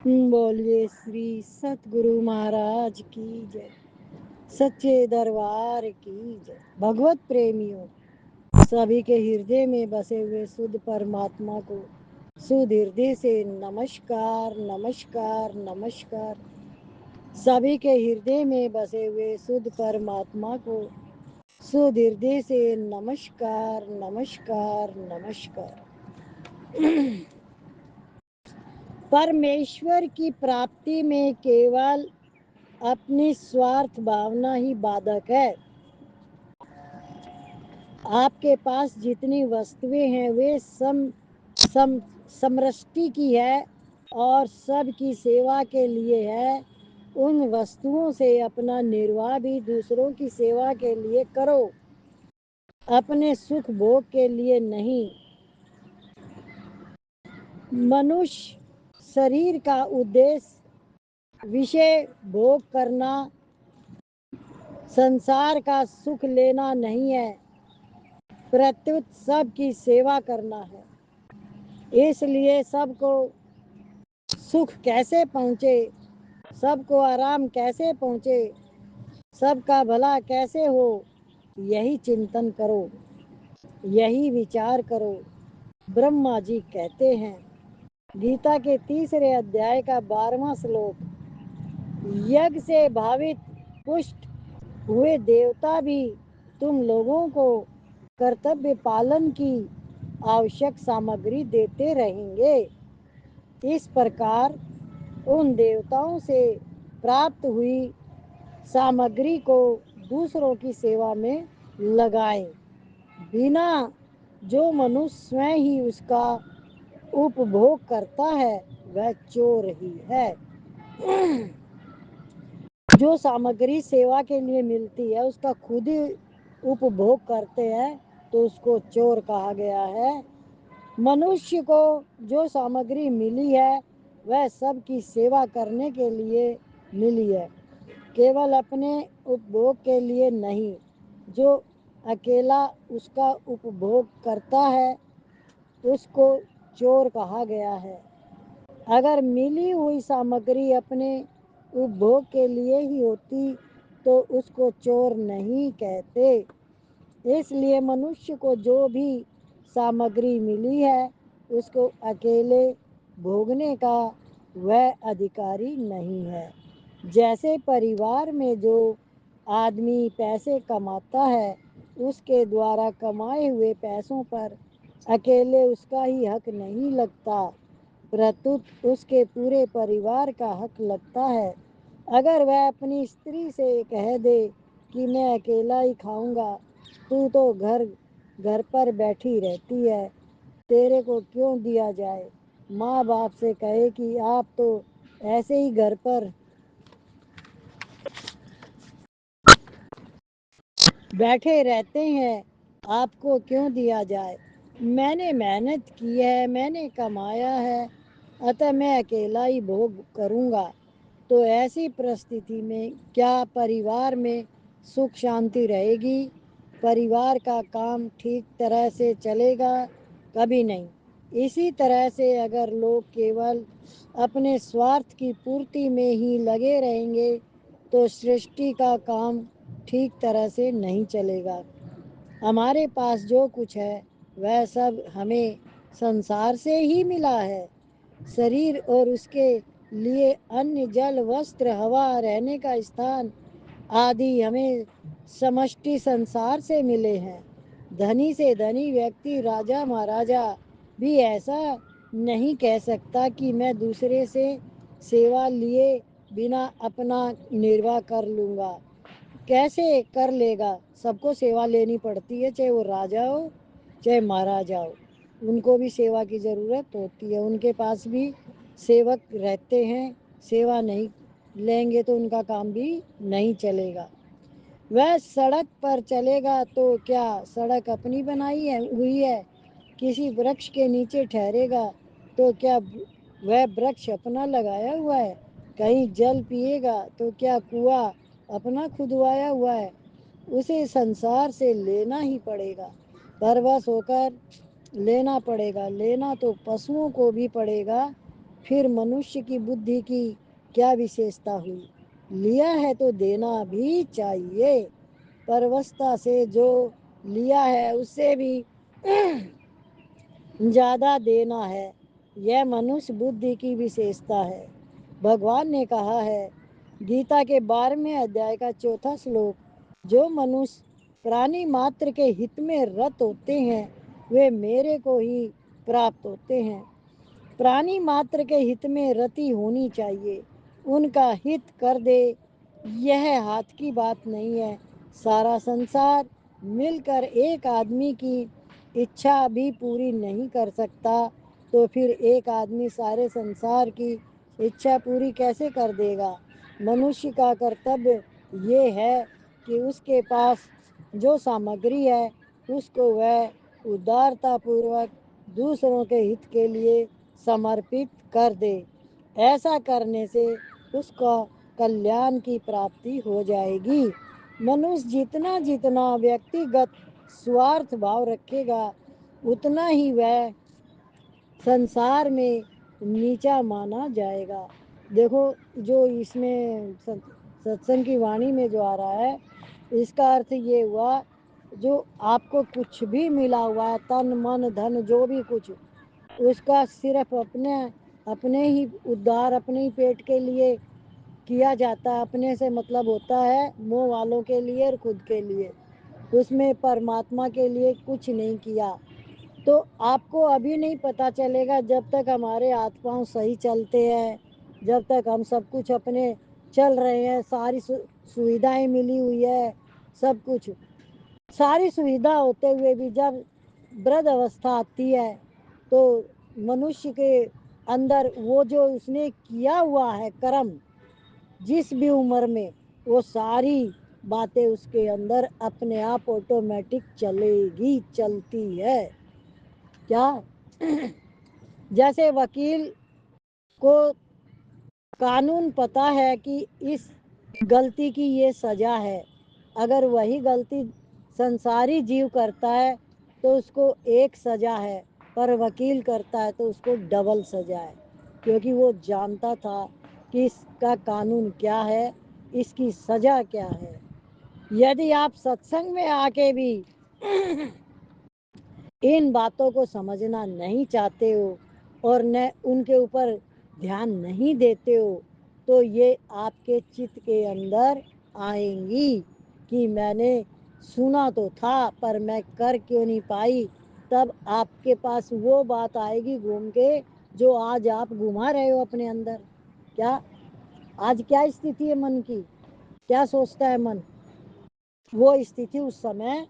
बोलिए श्री सतगुरु महाराज की जय। सच्चे दरबार की जय। भगवत प्रेमियों, सभी के हृदय में बसे हुए शुद्ध परमात्मा को शुद्ध हृदय से नमस्कार नमस्कार नमस्कार। सभी के हृदय में बसे हुए शुद्ध परमात्मा को शुद्ध हृदय से नमस्कार नमस्कार नमस्कार। परमेश्वर की प्राप्ति में केवल अपनी स्वार्थ भावना ही बाधक है। आपके पास जितनी वस्तुएं हैं वे समष्टि की है और सबकी सेवा के लिए है। उन वस्तुओं से अपना निर्वाह भी दूसरों की सेवा के लिए करो, अपने सुख भोग के लिए नहीं। मनुष्य शरीर का उद्देश्य विषय भोग करना, संसार का सुख लेना नहीं है, प्रत्युत सबकी सेवा करना है। इसलिए सबको सुख कैसे पहुँचे, सबको आराम कैसे पहुँचे, सबका भला कैसे हो, यही चिंतन करो, यही विचार करो। ब्रह्मा जी कहते हैं, गीता के 3 अध्याय का 12वां श्लोक, यज्ञ से भावित पुष्ट हुए देवता भी तुम लोगों को कर्तव्य पालन की आवश्यक सामग्री देते रहेंगे। इस प्रकार उन देवताओं से प्राप्त हुई सामग्री को दूसरों की सेवा में लगाएं। बिना जो मनुष्य स्वयं ही उसका उपभोग करता है वह चोर ही है। जो सामग्री सेवा के लिए मिलती है उसका खुद ही उपभोग करते हैं तो उसको चोर कहा गया है। मनुष्य को जो सामग्री मिली है वह सबकी सेवा करने के लिए मिली है, केवल अपने उपभोग के लिए नहीं। जो अकेला उसका उपभोग करता है उसको चोर कहा गया है। अगर मिली हुई सामग्री अपने उपभोग के लिए ही होती तो उसको चोर नहीं कहते। इसलिए मनुष्य को जो भी सामग्री मिली है उसको अकेले भोगने का वह अधिकारी नहीं है। जैसे परिवार में जो आदमी पैसे कमाता है उसके द्वारा कमाए हुए पैसों पर अकेले उसका ही हक नहीं लगता, प्रत्युत उसके पूरे परिवार का हक लगता है। अगर वह अपनी स्त्री से कह दे कि मैं अकेला ही खाऊंगा, तू तो घर पर बैठी रहती है, तेरे को क्यों दिया जाए। माँ बाप से कहे कि आप तो ऐसे ही घर पर बैठे रहते हैं, आपको क्यों दिया जाए। मैंने मेहनत की है, मैंने कमाया है, अतः मैं अकेला ही भोग करूँगा। तो ऐसी परिस्थिति में क्या परिवार में सुख शांति रहेगी? परिवार का काम ठीक तरह से चलेगा? कभी नहीं। इसी तरह से अगर लोग केवल अपने स्वार्थ की पूर्ति में ही लगे रहेंगे तो सृष्टि का काम ठीक तरह से नहीं चलेगा। हमारे पास जो कुछ है वह सब हमें संसार से ही मिला है। शरीर और उसके लिए अन्न, जल, वस्त्र, हवा, रहने का स्थान आदि हमें समष्टि संसार से मिले हैं। धनी से धनी व्यक्ति, राजा महाराजा भी ऐसा नहीं कह सकता कि मैं दूसरे से सेवा लिए बिना अपना निर्वाह कर लूँगा। कैसे कर लेगा? सबको सेवा लेनी पड़ती है, चाहे वो राजा हो चाहे महाराजा हो, उनको भी सेवा की ज़रूरत होती है। उनके पास भी सेवक रहते हैं, सेवा नहीं लेंगे तो उनका काम भी नहीं चलेगा। वह सड़क पर चलेगा तो क्या सड़क अपनी बनाई है हुई है? किसी वृक्ष के नीचे ठहरेगा तो क्या वह वृक्ष अपना लगाया हुआ है? कहीं जल पिएगा तो क्या कुआं अपना खुदवाया हुआ है? उसे संसार से लेना ही पड़ेगा, परवश होकर लेना पड़ेगा। लेना तो पशुओं को भी पड़ेगा, फिर मनुष्य की बुद्धि की क्या विशेषता हुई? लिया है तो देना भी चाहिए, परवस्ता से जो लिया है उससे भी ज़्यादा देना है। यह मनुष्य बुद्धि की विशेषता है। भगवान ने कहा है गीता के 12वें अध्याय का 4था श्लोक, जो मनुष्य प्राणी मात्र के हित में रत होते हैं वे मेरे को ही प्राप्त होते हैं। प्राणी मात्र के हित में रति होनी चाहिए, उनका हित कर दे यह हाथ की बात नहीं है। सारा संसार मिलकर एक आदमी की इच्छा भी पूरी नहीं कर सकता, तो फिर एक आदमी सारे संसार की इच्छा पूरी कैसे कर देगा? मनुष्य का कर्तव्य ये है कि उसके पास जो सामग्री है उसको वह उदारतापूर्वक दूसरों के हित के लिए समर्पित कर दे। ऐसा करने से उसका कल्याण की प्राप्ति हो जाएगी। मनुष्य जितना जितना व्यक्तिगत स्वार्थ भाव रखेगा उतना ही वह संसार में नीचा माना जाएगा। देखो जो इसमें सत्संग की वाणी में जो आ रहा है, इसका अर्थ ये हुआ जो आपको कुछ भी मिला हुआ है, तन मन धन जो भी कुछ, उसका सिर्फ अपने ही उद्धार, अपने ही पेट के लिए किया जाता है। अपने से मतलब होता है मोह वालों के लिए और खुद के लिए, उसमें परमात्मा के लिए कुछ नहीं किया। तो आपको अभी नहीं पता चलेगा जब तक हमारे हाथ पांव सही चलते हैं, जब तक हम सब कुछ अपने चल रहे हैं, सारी सुविधाएं मिली हुई है, सब कुछ सारी सुविधा होते हुए भी जब वृद्ध अवस्था आती है तो मनुष्य के अंदर वो जो उसने किया हुआ है कर्म जिस भी उम्र में, वो सारी बातें उसके अंदर अपने आप ऑटोमेटिक चलेगी, चलती है। क्या जैसे वकील को कानून पता है कि इस गलती की ये सजा है, अगर वही गलती संसारी जीव करता है तो उसको एक सजा है, पर वकील करता है तो उसको डबल सजा है, क्योंकि वो जानता था कि इसका कानून क्या है, इसकी सजा क्या है। यदि आप सत्संग में आके भी इन बातों को समझना नहीं चाहते हो और न उनके ऊपर ध्यान नहीं देते हो, तो ये आपके चित्त के अंदर आएंगी कि मैंने सुना तो था पर मैं कर क्यों नहीं पाई। तब आपके पास वो बात आएगी घूम के जो आज आप घुमा रहे हो अपने अंदर। क्या आज क्या स्थिति है मन की, क्या सोचता है मन, वो स्थिति उस समय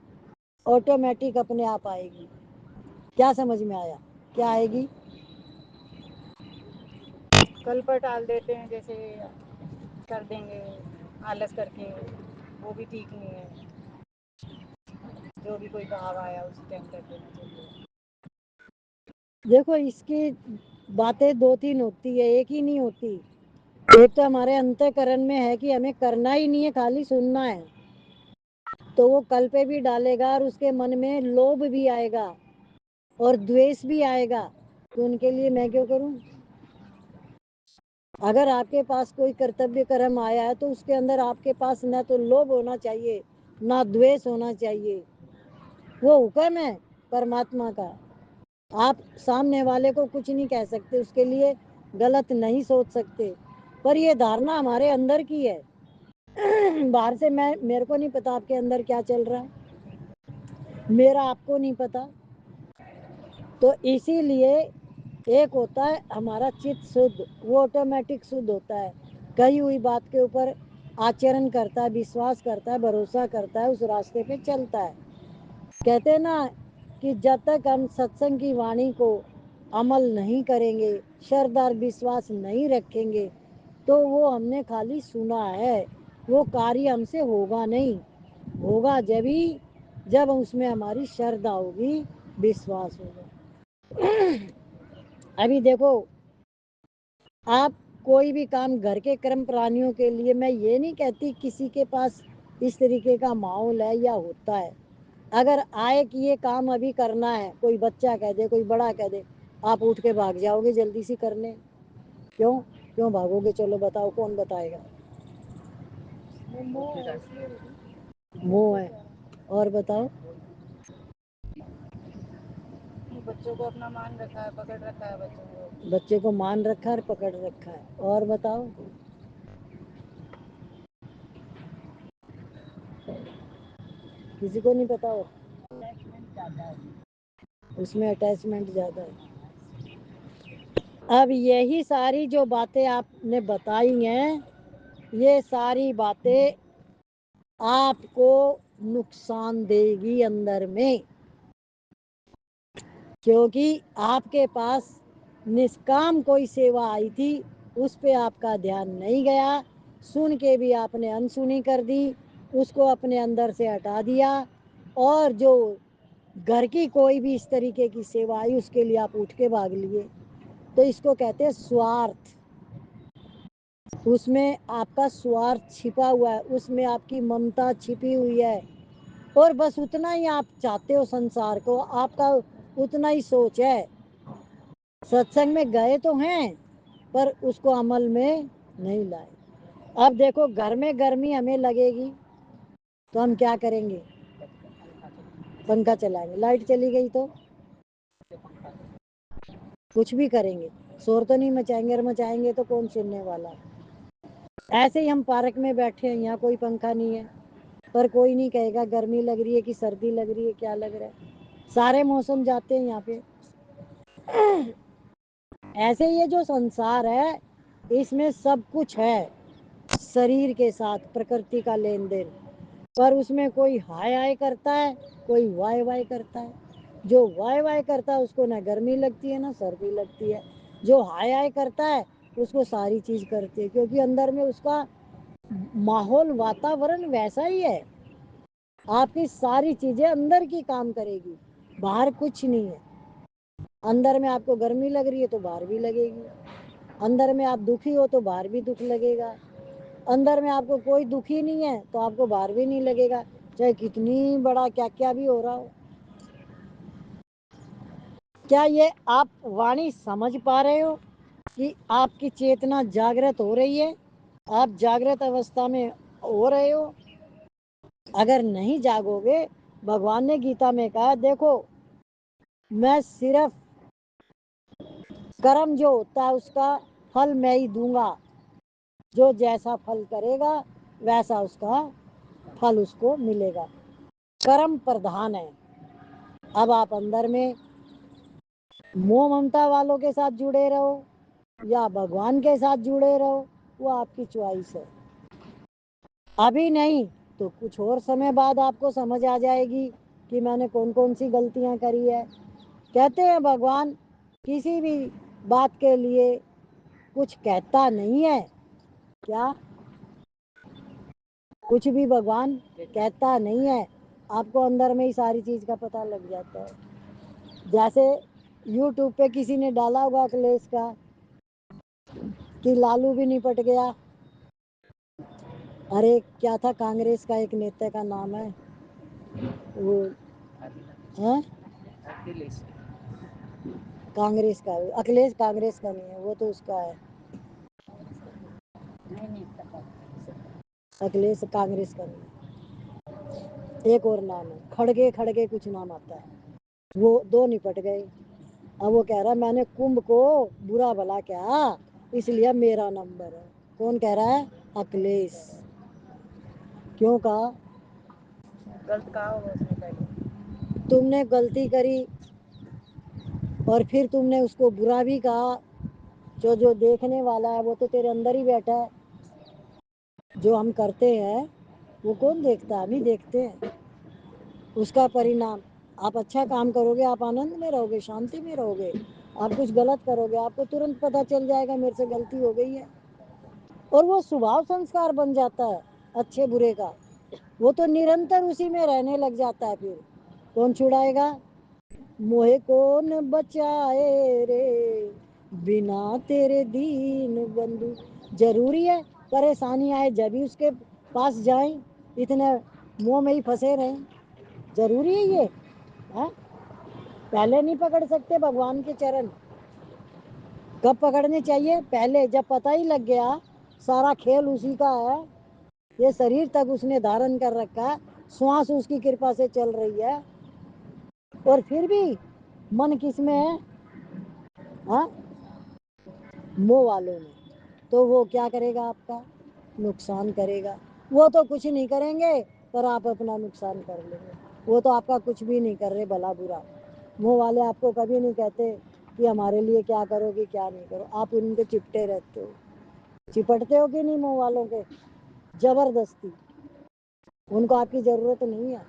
ऑटोमेटिक अपने आप आएगी। क्या समझ में आया? क्या आएगी? कल पर टाल देते हैं, जैसे कर देंगे आलस करके, वो भी ठीक नहीं है। जो भी कोई भाव आया उसी टाइम कर देना चाहिए। देखो इसकी बातें दो तीन होती है, एक ही नहीं होती। एक तो हमारे अंतःकरण में है कि हमें करना ही नहीं है, खाली सुनना है, तो वो कल पे भी डालेगा और उसके मन में लोभ भी आएगा और द्वेष भी आएगा, तो उनके लिए मैं क्यों करूं। अगर आपके पास कोई कर्तव्य कर्म आया है तो उसके अंदर आपके पास ना तो लोभ होना चाहिए ना द्वेष होना चाहिए। वो हुक्म है परमात्मा का। आप सामने वाले को कुछ नहीं कह सकते, उसके लिए गलत नहीं सोच सकते, पर ये धारणा हमारे अंदर की है। बाहर से मेरे को नहीं पता आपके अंदर क्या चल रहा है, मेरा आपको नहीं पता। तो इसीलिए एक होता है हमारा चित्त शुद्ध, वो ऑटोमेटिक शुद्ध होता है, कही हुई बात के ऊपर आचरण करता है, विश्वास करता है, भरोसा करता है, उस रास्ते पे चलता है। कहते हैं ना कि जब तक हम सत्संग की वाणी को अमल नहीं करेंगे, श्रद्धा विश्वास नहीं रखेंगे, तो वो हमने खाली सुना है, वो कार्य हमसे होगा नहीं। होगा जब उसमें हमारी श्रद्धा होगी, विश्वास होगा। अभी देखो आप कोई भी काम घर के कर्म प्राणियों के लिए, मैं ये नहीं कहती किसी के पास इस तरीके का माहौल है या होता है, अगर आए कि ये काम अभी करना है, कोई बच्चा कह दे, कोई बड़ा कह दे, आप उठ के भाग जाओगे जल्दी से करने। क्यों क्यों भागोगे? चलो बताओ, कौन बताएगा? मोह है। और बताओ। बच्चों को अपना मान रखा है, पकड़ रखा है बच्चों को। बच्चे को मान रखा है और पकड़ रखा है। और बताओ। किसी को नहीं पता हो? उसमें अटैचमेंट ज्यादा है। अब यही सारी जो बातें आपने बताई हैं, ये सारी बातें आपको नुकसान देगी अंदर में, क्योंकि आपके पास निष्काम कोई सेवा आई थी, उस पे आपका ध्यान नहीं गया, सुन के भी आपने अनसुनी कर दी, उसको अपने अंदर से हटा दिया। और जो घर की कोई भी इस तरीके की सेवा आई, उसके लिए आप उठ के भाग लिए। तो इसको कहते हैं स्वार्थ। उसमें आपका स्वार्थ छिपा हुआ है, उसमें आपकी ममता छिपी हुई है, और बस उतना ही आप चाहते हो संसार को, आपका उतना ही सोच है। सत्संग में गए तो हैं, पर उसको अमल में नहीं लाए। अब देखो, घर में गर्मी हमें लगेगी तो हम क्या करेंगे? पंखा चलाएंगे। लाइट चली गई तो कुछ भी करेंगे, शोर तो नहीं मचाएंगे, और मचाएंगे तो कौन सुनने वाला है? ऐसे ही हम पार्क में बैठे हैं, यहाँ कोई पंखा नहीं है, पर कोई नहीं कहेगा गर्मी लग रही है कि सर्दी लग रही है, क्या लग रहा है। सारे मौसम जाते हैं यहाँ पे। ऐसे ये जो संसार है, इसमें सब कुछ है, शरीर के साथ प्रकृति का लेन देन। पर उसमें कोई हाय हाय करता है, कोई वाय वाय करता है। जो वाय वाय करता है उसको ना गर्मी लगती है ना सर्दी लगती है। जो हाय हाय करता है उसको सारी चीज करती है, क्योंकि अंदर में उसका माहौल वातावरण वैसा ही है। आपकी सारी चीजें अंदर की काम करेगी, बाहर कुछ नहीं है। अंदर में आपको गर्मी लग रही है तो बाहर भी लगेगी, अंदर में आप दुखी हो तो बाहर भी दुख लगेगा, अंदर में आपको कोई दुखी नहीं है तो आपको बाहर भी नहीं लगेगा, चाहे कितनी बड़ा क्या क्या भी हो रहा हो। क्या ये आप वाणी समझ पा रहे हो कि आपकी चेतना जागृत हो रही है? आप जागृत अवस्था में हो रहे हो? अगर नहीं जागोगे, भगवान ने गीता में कहा, देखो मैं सिर्फ कर्म जो होता है उसका फल मैं ही दूंगा, जो जैसा फल करेगा वैसा उसका फल उसको मिलेगा। कर्म प्रधान है। अब आप अंदर में मोह ममता वालों के साथ जुड़े रहो या भगवान के साथ जुड़े रहो, वो आपकी चॉइस है। अभी नहीं तो कुछ और समय बाद आपको समझ आ जाएगी कि मैंने कौन कौन सी गलतियां करी है। कहते हैं भगवान किसी भी बात के लिए कुछ कहता नहीं है। क्या? कुछ भी भगवान कहता नहीं है, आपको अंदर में ही सारी चीज का पता लग जाता है। जैसे यूट्यूब पे किसी ने डाला होगा अखिलेश का कि लालू भी निपट गया। अरे क्या था, कांग्रेस का एक नेता का नाम है वो, है कांग्रेस का, अखिलेश कांग्रेस का नहीं है, वो तो उसका है, अखिलेश कांग्रेस का नहीं है। एक और नाम है, खड़गे खड़गे कुछ नाम आता है, वो दो निपट गए। अब वो कह रहा है मैंने कुंभ को बुरा भला क्या, इसलिए मेरा नंबर है। कौन कह रहा है? अखिलेश। क्यों कहा? गलत कहा होगा उसने पहले। तुमने गलती करी और फिर तुमने उसको बुरा भी कहा। जो देखने वाला है वो तो तेरे अंदर ही बैठा है। जो हम करते हैं वो कौन देखता है? हम ही देखते हैं। उसका परिणाम, आप अच्छा काम करोगे आप आनंद में रहोगे, शांति में रहोगे। आप कुछ गलत करोगे आपको तुरंत पता चल जाएगा मेरे से गलती हो गई है, और वो स्वभाव संस्कार बन जाता है अच्छे बुरे का। वो तो निरंतर उसी में रहने लग जाता है। फिर कौन छुड़ाएगा? मोहे कौन बचाए रे, बिना तेरे दीन बंधु। जरूरी है परेशानी आए जब ही उसके पास जाएं, इतने मुंह में ही फंसे रहें? जरूरी है ये? है? पहले नहीं पकड़ सकते भगवान के चरण? कब पकड़ने चाहिए? पहले, जब पता ही लग गया सारा खेल उसी का है, ये शरीर तक उसने धारण कर रखा है, श्वास उसकी कृपा से चल रही है, और फिर भी मन किस में है? हाँ, मोह वालों में। तो वो क्या करेगा? आपका नुकसान करेगा। वो तो कुछ नहीं करेंगे, पर आप अपना नुकसान कर लेंगे। वो तो आपका कुछ भी नहीं कर रहे, भला बुरा। मोह वाले आपको कभी नहीं कहते कि हमारे लिए क्या करोगे क्या नहीं करो, आप उनके चिपटे रहते हो। चिपटते हो कि नहीं मोह वालों के? जबरदस्ती। उनको आपकी जरूरत नहीं है,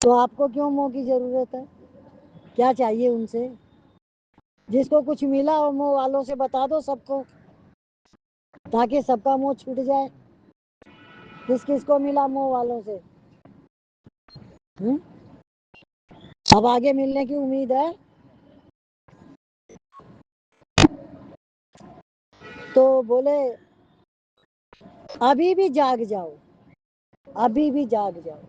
तो आपको क्यों मोह की जरूरत है? क्या चाहिए उनसे? जिसको कुछ मिला हो मोह वालों से बता दो सबको, ताकि सबका मोह छूट जाए। किस किस को मिला मोह वालों से? अब आगे मिलने की उम्मीद है? तो बोले अभी भी जाग जाओ, अभी भी जाग जाओ।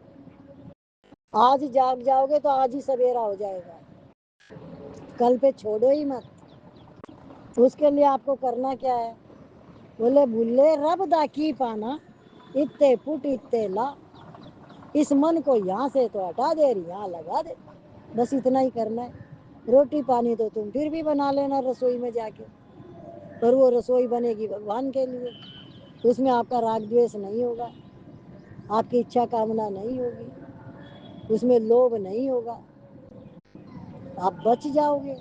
आज जाग जाओगे तो आज ही सवेरा हो जाएगा, कल पे छोड़ो ही मत। उसके लिए आपको करना क्या है? बोले भूले रब दा की पाना, इत्ते पुट इत्ते ला। इस मन को यहाँ से तो हटा दे, यहाँ लगा दे। बस इतना ही करना है। रोटी पानी तो तुम फिर भी बना लेना रसोई में जाके, पर वो रसोई बनेगी भगवान के लिए। उसमें आपका राग द्वेष नहीं होगा, आपकी इच्छा कामना नहीं होगी, उसमें लोभ नहीं होगा, आप बच जाओगे।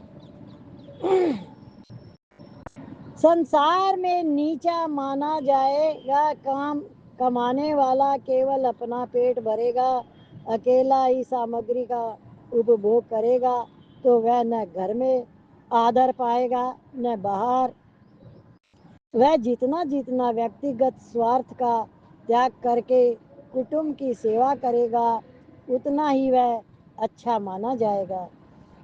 संसार में नीचा माना जाएगा काम कमाने वाला केवल अपना पेट भरेगा, अकेला ही सामग्री का उपभोग करेगा, तो वह न घर में आदर पाएगा न बाहर। वह जितना जितना व्यक्तिगत स्वार्थ का त्याग करके कुटुंब की सेवा करेगा, उतना ही वह अच्छा माना जाएगा।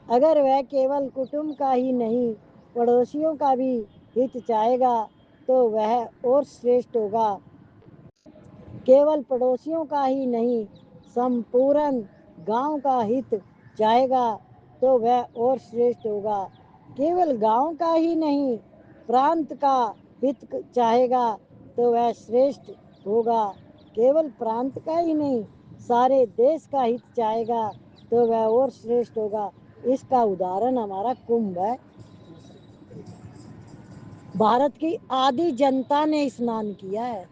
अगर वह केवल कुटुंब का ही नहीं, पड़ोसियों का भी हित चाहेगा, तो वह और श्रेष्ठ होगा। केवल पड़ोसियों का ही नहीं, संपूर्ण गांव का हित चाहेगा, तो वह और श्रेष्ठ होगा। केवल गांव का ही नहीं, प्रांत का हित चाहेगा, तो वह श्रेष्ठ होगा। केवल प्रांत का ही नहीं, सारे देश का हित चाहेगा, तो वह और श्रेष्ठ होगा। इसका उदाहरण हमारा कुंभ है। भारत की आधी जनता ने स्नान किया है।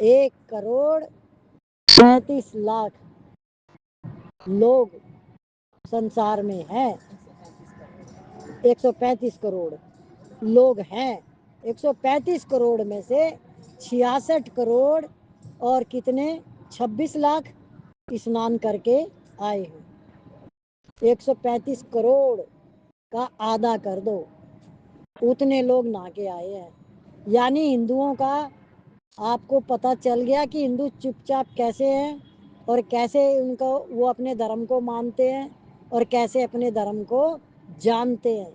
1,35,00,000 लोग संसार में हैं। 135 करोड़ लोग हैं। 135 करोड़ में से 66 करोड़ और कितने 26 लाख स्नान करके आए हैं। 135 करोड़ का आधा कर दो, उतने लोग नहा के आए हैं। यानी हिंदुओं का आपको पता चल गया कि हिंदू चुपचाप कैसे हैं, और कैसे उनको वो अपने धर्म को मानते हैं, और कैसे अपने धर्म को जानते हैं।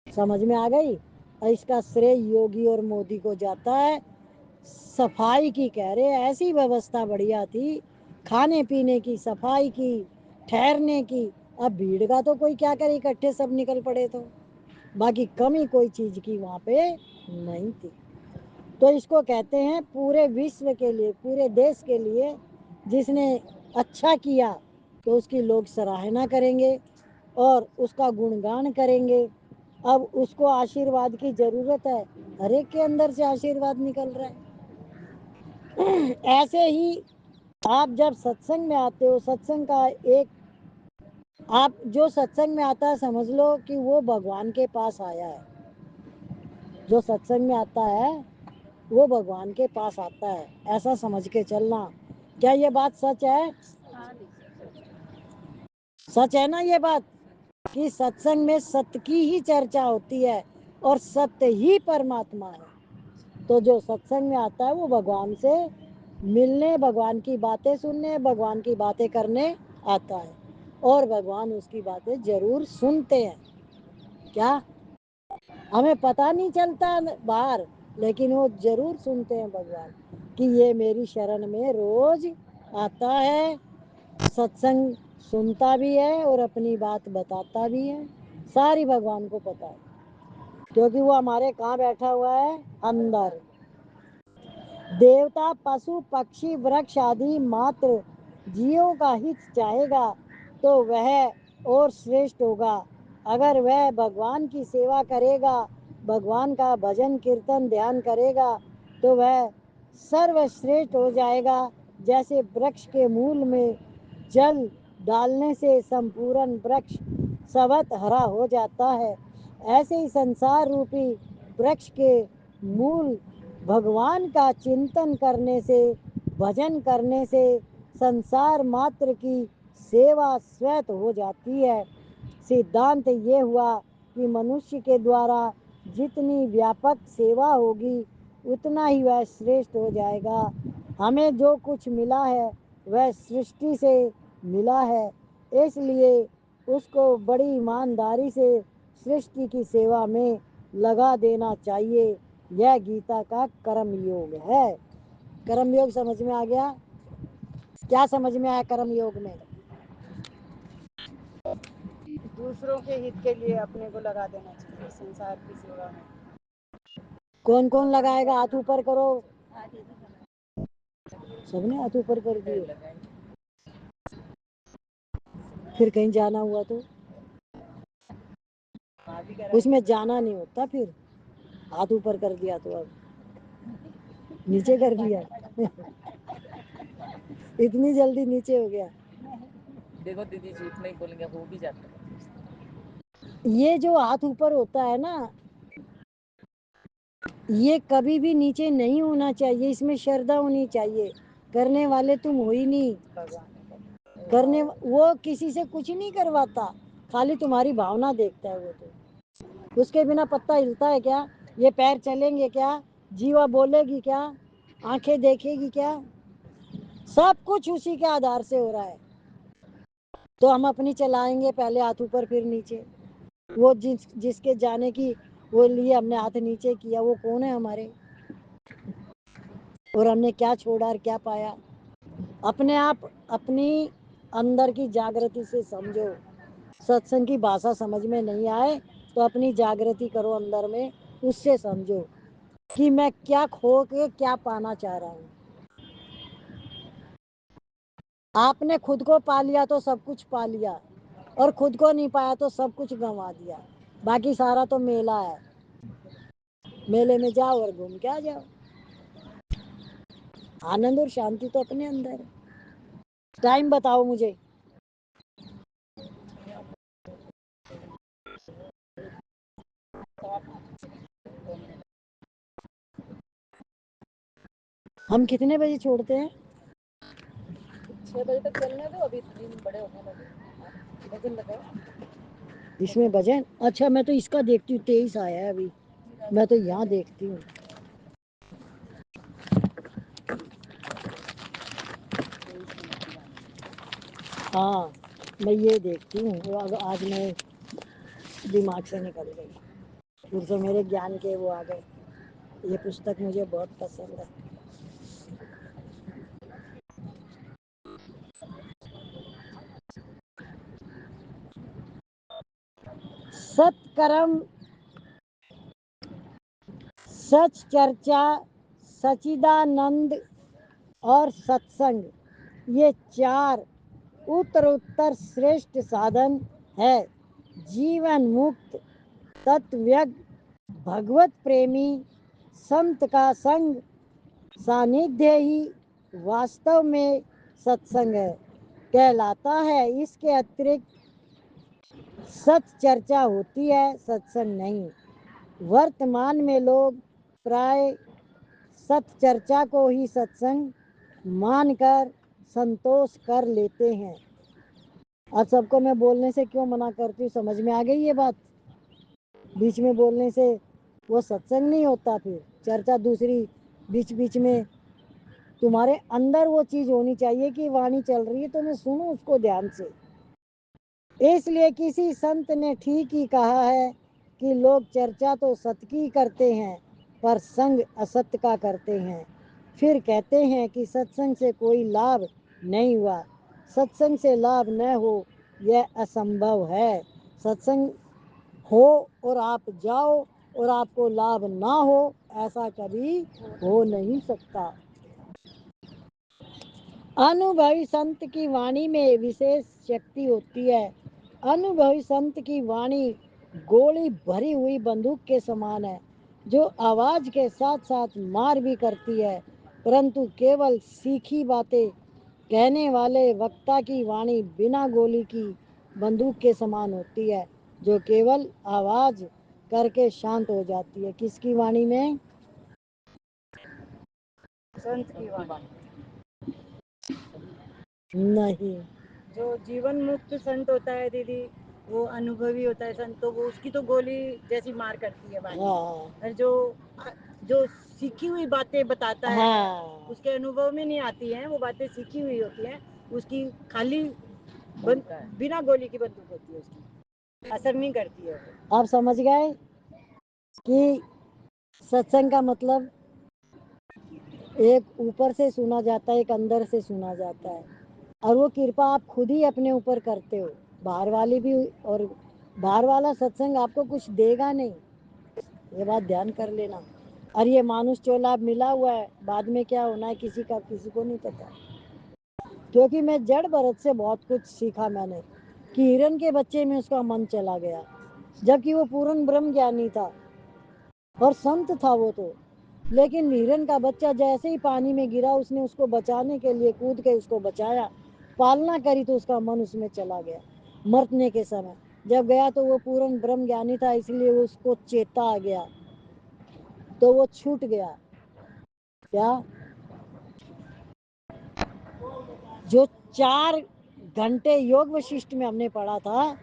समझ में आ गई? और इसका श्रेय योगी और मोदी को जाता है। सफाई की कह रहे, ऐसी व्यवस्था बढ़िया थी, खाने पीने की, सफाई की, ठहरने की। अब भीड़ का तो कोई क्या करे, इकट्ठे सब निकल पड़े तो बाकी कमी कोई चीज की वहां पे नहीं थी। तो इसको कहते हैं पूरे विश्व के लिए, पूरे देश के लिए जिसने अच्छा किया, तो उसकी लोग सराहना करेंगे और उसका गुणगान करेंगे। अब उसको आशीर्वाद की जरूरत है, हर एक के अंदर से आशीर्वाद निकल रहा है। ऐसे ही आप जब सत्संग में आते हो, सत्संग का एक, आप जो सत्संग में आता है समझ लो कि वो भगवान के पास आया है। जो सत्संग में आता है वो भगवान के पास आता है, ऐसा समझ के चलना। क्या ये बात सच है? सच है ना ये बात, कि सत्संग में सत्य की ही चर्चा होती है और सत्य ही परमात्मा है। तो जो सत्संग में आता है वो भगवान से मिलने, भगवान की बातें सुनने, भगवान की बातें करने आता है, और भगवान उसकी बातें जरूर सुनते हैं। क्या हमें पता नहीं चलता बाहर, लेकिन वो जरूर सुनते हैं भगवान कि ये मेरी शरण में रोज आता है, सत्संग सुनता भी है और अपनी बात बताता भी है। सारी भगवान को पता है। क्योंकि वो हमारे कहाँ बैठा हुआ है, अंदर। देवता, पशु, पक्षी, वृक्ष आदि मात्र जीवों का हित चाहेगा तो वह और श्रेष्ठ होगा। अगर वह भगवान की सेवा करेगा, भगवान का भजन कीर्तन ध्यान करेगा तो वह सर्वश्रेष्ठ हो जाएगा। जैसे वृक्ष के मूल में जल डालने से संपूर्ण वृक्ष सबत हरा हो जाता है, ऐसे ही संसार रूपी वृक्ष के मूल भगवान का चिंतन करने से, भजन करने से संसार मात्र की सेवा स्वतः हो जाती है। सिद्धांत ये हुआ कि मनुष्य के द्वारा जितनी व्यापक सेवा होगी उतना ही वह श्रेष्ठ हो जाएगा। हमें जो कुछ मिला है वह सृष्टि से मिला है, इसलिए उसको बड़ी ईमानदारी से सृष्टि की सेवा में लगा देना चाहिए। यह गीता का कर्म योग है। कर्म योग समझ में आ गया? क्या समझ में आया कर्म योग में? दूसरों के हित के लिए अपने को लगा देना चाहिए संसार की सेवा में। कौन कौन लगाएगा? हाथ ऊपर करो। सबने हाथ ऊपर कर दिए। फिर कहीं जाना हुआ तो उसमें जाना नहीं होता, फिर हाथ ऊपर कर दिया तो अब नीचे कर दिया। इतनी जल्दी नीचे हो गया। देखो दीदी झूठ नहीं बोलेंगे, हो भी जाता है। ये जो हाथ ऊपर होता है ना, ये कभी भी नीचे नहीं होना चाहिए, इसमें श्रद्धा होनी चाहिए। करने वाले तुम हो ही नहीं। करने वो किसी से कुछ नहीं करवाता, खाली तुम्हारी भावना देखता है वो। तो उसके बिना पत्ता हिलता है क्या? ये पैर चलेंगे क्या? जीवा बोलेगी क्या? आंखें देखेगी क्या? सब कुछ उसी के आधार से हो रहा है। तो हम अपनी चलाएंगे, पहले हाथ ऊपर फिर नीचे। वो जिसके जाने की वो लिए हमने हाथ नीचे किया, वो कौन है हमारे? और हमने क्या छोड़ा और क्या पाया? अपने आप अपनी अंदर की जागृति से समझो। सत्संग की भाषा समझ में नहीं आए तो अपनी जागृति करो अंदर में, उससे समझो कि मैं क्या खो के क्या पाना चाह रहा हूँ। आपने खुद को पा लिया तो सब कुछ पा लिया, और खुद को नहीं पाया तो सब कुछ गंवा दिया। बाकी सारा तो मेला है। मेले में जाओ और घूम के आ जाओ। आनंद और शांति तो अपने अंदर है। टाइम बताओ मुझे। हम कितने बजे छोड़ते हैं? 6 बजे तक चलने दो, अभी दिन बड़े होने लगे। भजन लगाओ। इसमें भजन? अच्छा, मैं तो इसका देखती हूँ, 23 आया है अभी। मैं तो यहाँ देखती हूँ। हाँ, मैं ये देखती हूँ। आज मैं दिमाग से निकल गई, फिर से मेरे ज्ञान के वो आ गए। ये पुस्तक मुझे बहुत पसंद है। सत्कर्म, सच चर्चा, सचिदानंद और सत्संग, ये 4 उत्तरोत्तर श्रेष्ठ साधन है। जीवन मुक्त, तत्वज्ञ, भगवत प्रेमी, संत का संग, सानिध्य ही वास्तव में सत्संग है कहलाता है। इसके अतिरिक्त सत चर्चा होती है, सत्संग नहीं। वर्तमान में लोग प्राय सत चर्चा को ही सत्संग मानकर संतोष कर लेते हैं। आज सबको मैं बोलने से क्यों मना करती हूँ, समझ में आ गई ये बात? बीच में बोलने से वो सत्संग नहीं होता, फिर चर्चा दूसरी बीच बीच में। तुम्हारे अंदर वो चीज होनी चाहिए कि वाणी चल रही है तो मैं सुनूं उसको ध्यान से। इसलिए किसी संत ने ठीक ही कहा है कि लोग चर्चा तो सत्य की करते हैं पर संग असत्य का करते हैं। फिर कहते हैं कि सत्संग से कोई लाभ नहीं हुआ। सत्संग से लाभ न हो यह असंभव है। सत्संग हो और आप जाओ और आपको लाभ ना हो, ऐसा कभी हो नहीं सकता। अनुभवी संत की वाणी में विशेष शक्ति होती है। अनुभवी संत की वाणी गोली भरी हुई बंदूक के समान है, जो आवाज के साथ साथ मार भी करती है, परंतु केवल सीखी बातें कहने वाले वक्ता की वाणी बिना गोली की बंदूक के समान होती है, जो केवल आवाज करके शांत हो जाती है। किसकी वाणी में? संत की वाणी। नहीं। जो जीवन मुक्त संत होता है दीदी, वो अनुभवी होता है संत, तो वो उसकी तो गोली जैसी मार करती है वाणी। हाँ और जो सीखी हुई बातें बताता है, हाँ। उसके अनुभव में नहीं आती हैं, वो बातें सीखी हुई होती हैं, उसकी खाली बिना गोली की बंदूक होती है, उसकी असर नहीं करती है वो। आप समझ गए कि सत्संग का मतलब एक ऊपर से सुना जाता है, एक अंदर से सुना जाता है, और वो कृपा आप खुद ही अपने ऊपर करते हो। बाहर वाली भी, और बाहर वाला सत्संग आपको कुछ देगा नहीं, ये बात ध्यान कर लेना। और ये मानुष चोला मिला हुआ है, बाद में क्या होना है किसी का किसी को नहीं पता। क्योंकि मैं जड़ भरत से बहुत कुछ सीखा मैंने, कि हिरण के बच्चे में उसका मन चला गया, जबकि वो पूर्ण ब्रह्म ज्ञानी था और संत था वो तो। लेकिन हिरण का बच्चा जैसे ही पानी में गिरा, उसने उसको बचाने के लिए कूद के उसको बचाया, पालना करी, तो उसका मन उसमें चला गया। मरने के समय जब गया तो वो पूर्ण ब्रह्म ज्ञानी था, इसलिए उसको चेता आ गया, तो वो छूट गया। क्या? जो 4 घंटे योग वशिष्ठ में हमने पढ़ा था,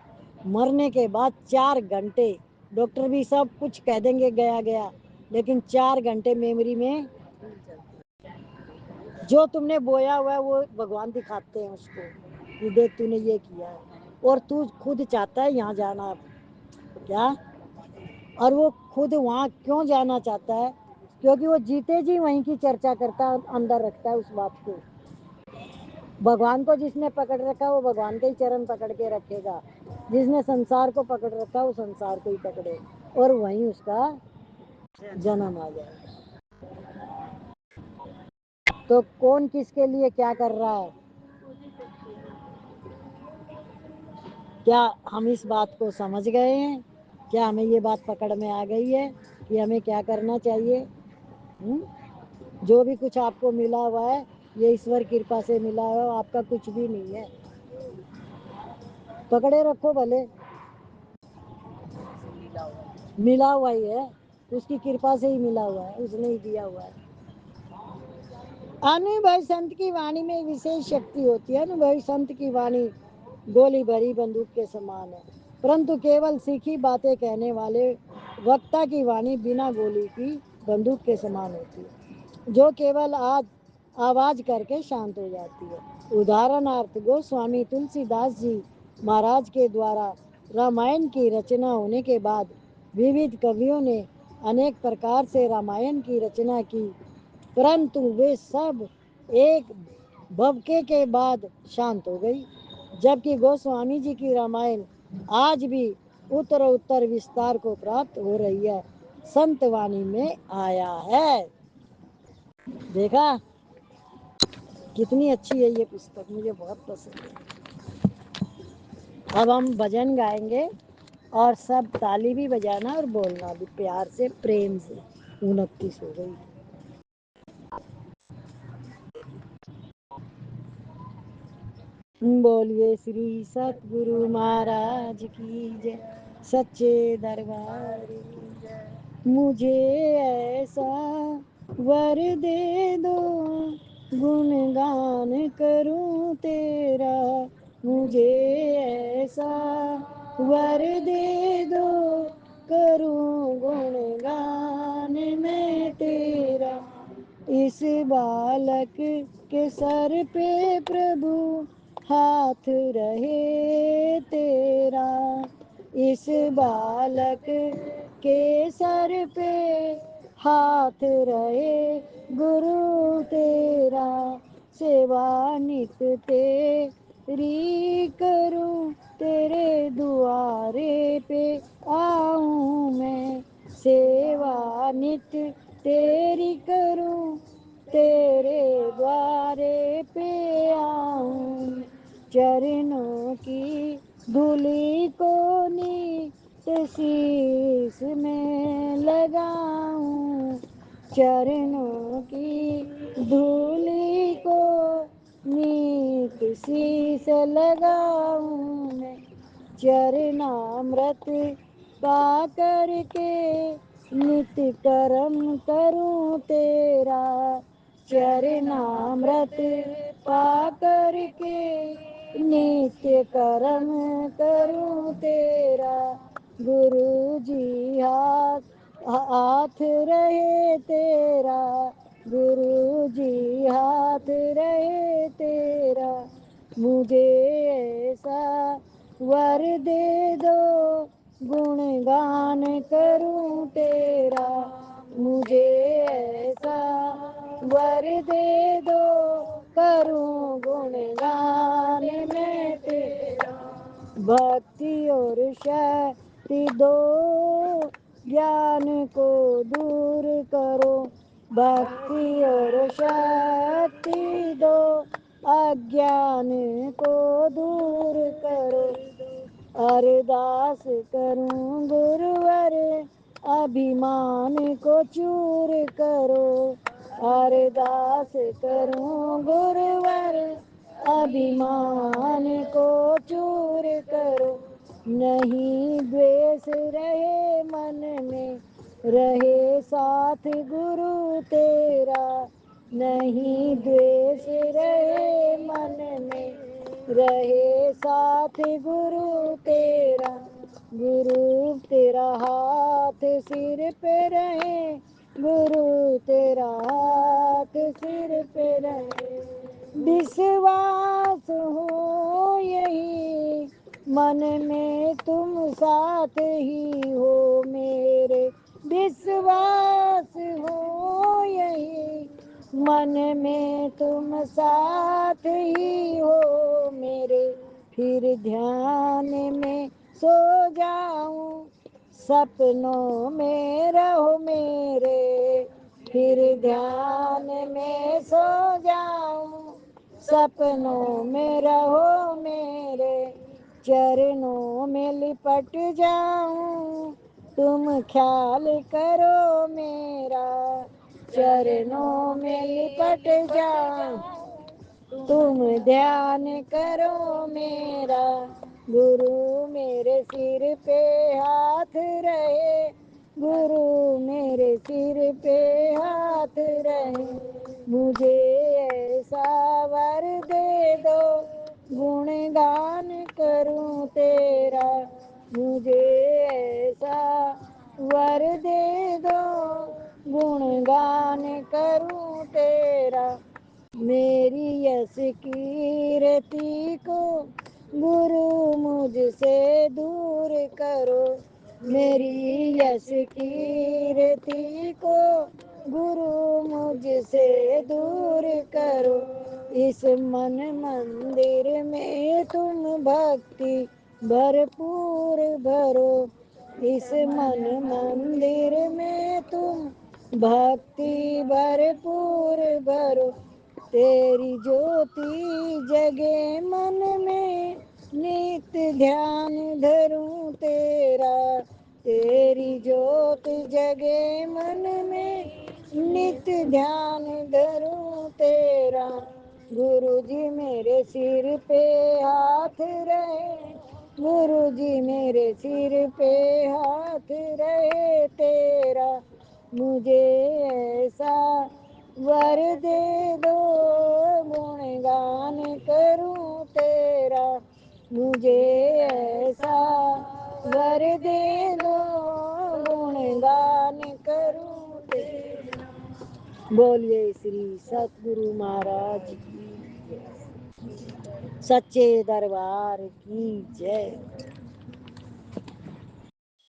मरने के बाद 4 घंटे डॉक्टर भी सब कुछ कह देंगे गया गया, लेकिन 4 घंटे मेमोरी में जो तुमने बोया हुआ है वो भगवान दिखाते हैं उसको, कि देख तूने ये किया है, और तू खुद चाहता है यहाँ जाना। क्या? और वो खुद वहाँ क्यों जाना चाहता है? क्योंकि वो जीते जी वहीं की चर्चा करता है, अंदर रखता है उस बात को। भगवान को जिसने पकड़ रखा वो भगवान के ही चरण पकड़ के रखेगा, जिसने संसार को पकड़ रखा वो संसार को ही पकड़े, और वहीं उसका जन्म आ जाएगा। तो कौन किसके लिए क्या कर रहा है? क्या हम इस बात को समझ गए हैं? क्या हमें ये बात पकड़ में आ गई है कि हमें क्या करना चाहिए? जो भी कुछ आपको मिला हुआ है, ये ईश्वर कृपा से मिला है, आपका कुछ भी नहीं है। पकड़े रखो भले, मिला हुआ ही है, उसकी कृपा से ही मिला हुआ है, उसने ही दिया हुआ है। अनुभवी संत की वाणी में विशेष शक्ति होती है। अनुभवी संत की वाणी गोली भरी बंदूक के समान है, परंतु केवल सीखी बातें कहने वाले वक्ता की वाणी बिना गोली की बंदूक के समान होती है, जो केवल आज आवाज करके शांत हो जाती है। उदाहरणार्थ गोस्वामी तुलसीदास जी महाराज के द्वारा रामायण की रचना होने के बाद विविध कवियों ने अनेक प्रकार से रामायण की रचना की, परंतु वे सब एक भवके के बाद शांत हो गई, जबकि गोस्वामी जी की रामायण आज भी उत्तर उत्तर विस्तार को प्राप्त हो रही है, संत वाणी में आया है। देखा कितनी अच्छी है ये पुस्तक, मुझे बहुत पसंद है। अब हम भजन गाएंगे, और सब ताली भी बजाना और बोलना भी प्यार से, प्रेम से। 29 हो गई। बोलिए श्री सतगुरु महाराज की जय, सच्चे दरबार की जय। मुझे ऐसा वर दे दो, गुणगान करूं तेरा। मुझे ऐसा वर दे दो, करूं गुणगान मैं तेरा। इस बालक के सर पे प्रभु हाथ रहे तेरा। इस बालक के सर पे हाथ रहे गुरु तेरा। सेवा नित तेरी करूं, तेरे दुआरे पे आऊं मैं। सेवा नित्य तेरी करूं, तेरे द्वारे पे आऊं, चरणों की धूली को नीत शीस में लगाऊं, चरणों की धूली को नीत शीस लगाऊं मैं, चरणामृत पा करके नित्य कर्म करूं तेरा, चरणामृत पा करके नित्य कर्म करूं तेरा। गुरु जी हाथ रहे तेरा, गुरु जी हाथ रहे तेरा, मुझे ऐसा वर दे दो गुणगान करूं तेरा, मुझे ऐसा वर दे दो करूं गुणगान मैं तेरा। भक्ति और शक्ति दो, ज्ञान को दूर करो, भक्ति और शक्ति दो, अज्ञान को दूर करो, अरदास करूं गुरुवर अभिमान को चूर करो, अरदास करूं गुरुवर अभिमान को चूर करो, नहीं द्वेष रहे मन में, रहे साथ गुरु तेरा, नहीं द्वेष रहे मन में, रहे साथ गुरु तेरा, गुरु तेरा हाथ सिर पे रहे, गुरु तेरा हाथ सिर पे रहे, विश्वास हो यही मन में तुम साथ ही हो मेरे, विश्वास हो यही मन में तुम साथ ही हो मेरे, फिर ध्यान में सो जाऊं, सपनों में रहो मेरे, फिर ध्यान में सो जाऊं, सपनों में रहो मेरे, चरणों में लिपट जाऊं, तुम ख्याल करो मेरा, चरणों में लिपट जाऊं, तुम ध्यान करो मेरा, गुरु मेरे सिर पे हाथ रहे, गुरु मेरे सिर पे हाथ रहे, मुझे ऐसा वर दे दो गुणगान करूं तेरा, मुझे ऐसा वर दे दो गुणगान करूं तेरा, मेरी यश कीर्ति को गुरु मुझसे दूर करो, मेरी यश कीर्ति को गुरु मुझसे दूर करो, इस मन मंदिर में तुम भक्ति भरपूर भरो, इस मन मंदिर में तुम भक्ति भरपूर भरो, तेरी ज्योति जगे मन में नित्य ध्यान धरूं तेरा, तेरी ज्योति जगे मन में नित्य ध्यान धरूं तेरा, गुरु जी मेरे सिर पे हाथ रहे, गुरु जी मेरे सिर पे हाथ रहे तेरा, मुझे ऐसा वर दे दो गुणगान करूं तेरा, मुझे ऐसा वर दे दो गुणगान करूं तेरा। बोलिए श्री सतगुरु महाराज की जय, सच्चे दरबार की जय।